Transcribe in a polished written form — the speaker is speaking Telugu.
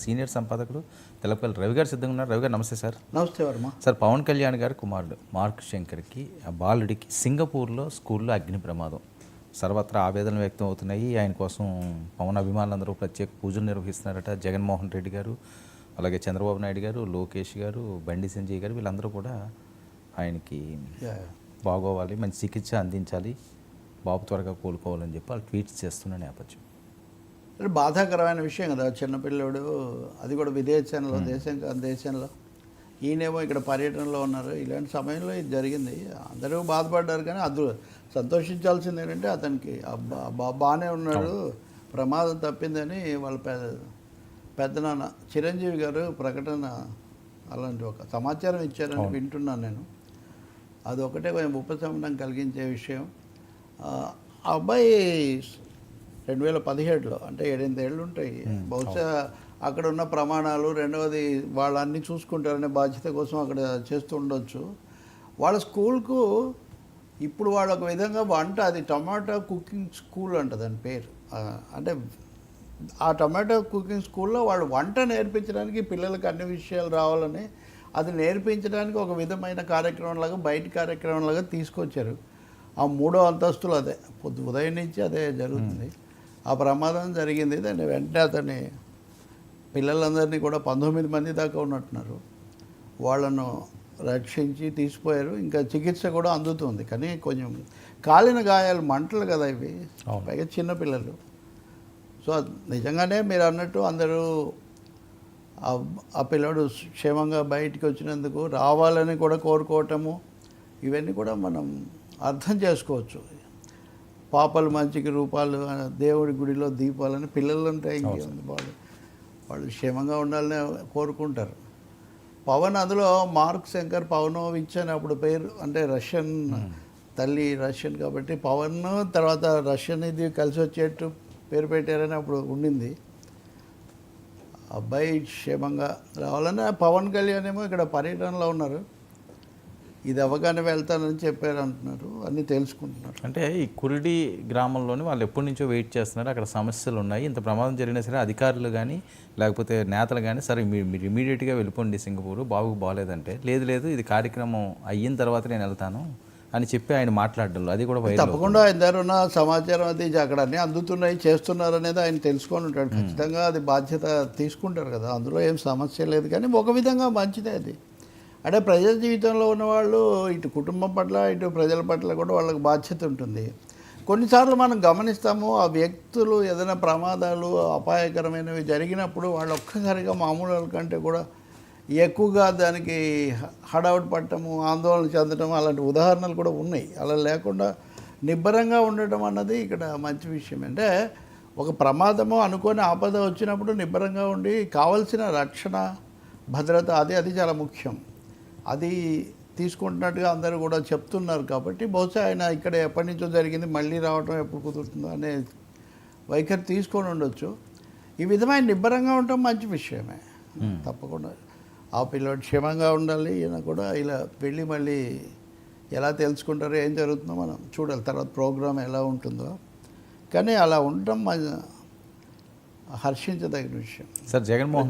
సీనియర్ సంపాదకులు తెలపల్లి రవి గారు సిద్ధంగా ఉన్నారు. రవి గారు నమస్తే సార్. నమస్తే వర్మ. సార్, పవన్ కళ్యాణ్ గారి కుమారుడు మార్క్ శంకర్కి బాలుడికి సింగపూర్లో స్కూల్లో అగ్ని ప్రమాదం. సర్వత్రా ఆవేదనలు వ్యక్తం అవుతున్నాయి. ఆయన కోసం పవన్ అభిమానులందరూ ప్రత్యేక పూజలు నిర్వహిస్తున్నారట. జగన్మోహన్ రెడ్డి గారు, అలాగే చంద్రబాబు నాయుడు గారు, లోకేష్ గారు, బండి సంజయ్ గారు వీళ్ళందరూ కూడా ఆయనకి బాగోవాలి, మంచి చికిత్స అందించాలి, బాబు త్వరగా కోలుకోవాలని చెప్పి వాళ్ళు ట్వీట్స్ చేస్తున్న నేపథ్యం. బాధాకరమైన విషయం కదా, చిన్నపిల్లడు, అది కూడా విదేశంలో, దేశంలో. ఈయనేమో ఇక్కడ పర్యటనలో ఉన్నారు. ఇలాంటి సమయంలో ఇది జరిగింది. అందరూ బాధపడ్డారు, కానీ సంతోషించాల్సింది ఏంటంటే అతనికి బాగానే ఉన్నాడు, ప్రమాదం తప్పిందని వాళ్ళ పెద్దనాన్న చిరంజీవి గారు ప్రకటన అలాంటి ఒక సమాచారం ఇచ్చారని వింటున్నాను నేను. అది ఒకటే కొంచెం ఉపశమనం కలిగించే విషయం. ఆ అబ్బాయి 2017లో అంటే 7-8 ఏళ్ళు ఉంటాయి బహుశా. అక్కడ ఉన్న ప్రమాణాలు, రెండవది వాళ్ళన్నీ చూసుకుంటారనే బాధ్యత కోసం అక్కడ చేస్తూ ఉండొచ్చు. వాళ్ళ స్కూల్కు ఇప్పుడు వాళ్ళు ఒక విధంగా వంట, అది టమాటా కుకింగ్ స్కూల్ అంట దాని పేరు. అంటే ఆ టమాటా కుకింగ్ స్కూల్లో వాళ్ళు వంట నేర్పించడానికి, పిల్లలకు అన్ని విషయాలు రావాలని అది నేర్పించడానికి ఒక విధమైన కార్యక్రమంలాగా, బయట కార్యక్రమంలాగా తీసుకొచ్చారు. ఆ 3వ అంతస్తులు అదే ఉదయం నుంచి అదే జరుగుతుంది. ఆ ప్రమాదం జరిగింది. దాన్ని వెంటనే అతని పిల్లలందరినీ కూడా 19 మంది దాకా ఉన్నట్టున్నారు, వాళ్ళను రక్షించి తీసిపోయారు. ఇంకా చికిత్స కూడా అందుతుంది, కానీ కొంచెం కాలిన గాయాలు, మంటలు కదా ఇవి, పైగా చిన్నపిల్లలు. సో నిజంగానే మీరు అన్నట్టు అందరూ ఆ పిల్లడు క్షేమంగా బయటికి వచ్చినందుకు రావాలని కూడా కోరుకోవటము, ఇవన్నీ కూడా మనం అర్థం చేసుకోవచ్చు. పాపలు మంచికి రూపాలు, దేవుడి గుడిలో దీపాలని పిల్లలంటే ఇంకేముంది, వాళ్ళు క్షేమంగా ఉండాలని కోరుకుంటారు. పవన్ అందులో మార్క్ శంకర్ పవనోవిచ్ అని అప్పుడు పేరు, అంటే రష్యన్, తల్లి రష్యన్ కాబట్టి పవన్ తర్వాత రష్యన్ ఇది కలిసి వచ్చేట్టు పేరు పెట్టారని అప్పుడు ఉండింది. అబ్బాయి క్షేమంగా రావాలని పవన్ కళ్యాణ్ ఏమో ఇక్కడ పర్యటనలో ఉన్నారు. ఇది అవగానే వెళ్తానని చెప్పారు అంటున్నారు, అన్నీ తెలుసుకుంటున్నారు. అంటే ఈ కురిడి గ్రామంలోని వాళ్ళు ఎప్పటి నుంచో వెయిట్ చేస్తున్నారు. అక్కడ సమస్యలు ఉన్నాయి. ఇంత ప్రమాదం జరిగినా సరే అధికారులు కానీ లేకపోతే నేతలు కానీ, సరే మీరు ఇమీడియట్గా వెళ్ళిపోండి సింగపూర్, బాబుకు బాగాలేదంటే, లేదు ఇది కార్యక్రమం అయిన తర్వాత నేను వెళ్తాను అని చెప్పి ఆయన మాట్లాడడంలో అది కూడా తప్పకుండా ఆయన దగ్గర ఉన్న సమాచారం అది అక్కడ అన్నీ అందుతున్నాయి, చేస్తున్నారు అనేది ఆయన తెలుసుకొని ఉంటాడు. ఖచ్చితంగా అది బాధ్యత తీసుకుంటారు కదా, అందులో ఏం సమస్య లేదు. కానీ ఒక విధంగా మంచిదే అది. అంటే ప్రజల జీవితంలో ఉన్నవాళ్ళు ఇటు కుటుంబం పట్ల, ఇటు ప్రజల పట్ల కూడా వాళ్ళకి బాధ్యత ఉంటుంది. కొన్నిసార్లు మనం గమనిస్తాము, ఆ వ్యక్తులు ఏదైనా ప్రమాదాలు, అపాయకరమైనవి జరిగినప్పుడు వాళ్ళు ఒక్కసారిగా మామూలు కంటే కూడా ఎక్కువగా దానికి హడావుడి పడటము, ఆందోళన చెందడం, అలాంటి ఉదాహరణలు కూడా ఉన్నాయి. అలా లేకుండా నిబ్బరంగా ఉండటం అన్నది ఇక్కడ మంచి విషయం. అంటే ఒక ప్రమాదము, అనుకోని ఆపద వచ్చినప్పుడు నిబ్బరంగా ఉండి కావలసిన రక్షణ, భద్రత, అది చాలా ముఖ్యం. అది తీసుకుంటున్నట్టుగా అందరూ కూడా చెప్తున్నారు. కాబట్టి బహుశా ఆయన ఇక్కడ ఎప్పటి నుంచో జరిగింది, మళ్ళీ రావటం ఎప్పుడు కుదురుతుందో అనే వైఖరి తీసుకొని ఉండొచ్చు. ఈ విధమైన నిబ్బరంగా ఉండటం మంచి విషయమే, తప్పకుండా. ఆ పిల్లడు క్షేమంగా ఉండాలి. ఈయన కూడా ఇలా వెళ్ళి మళ్ళీ ఎలా తెలుసుకుంటారో, ఏం జరుగుతుందో మనం చూడాలి. తర్వాత ప్రోగ్రామ్ ఎలా ఉంటుందో, కానీ అలా ఉండటం హర్షించదగిన విషయం. సార్, జగన్మోహన్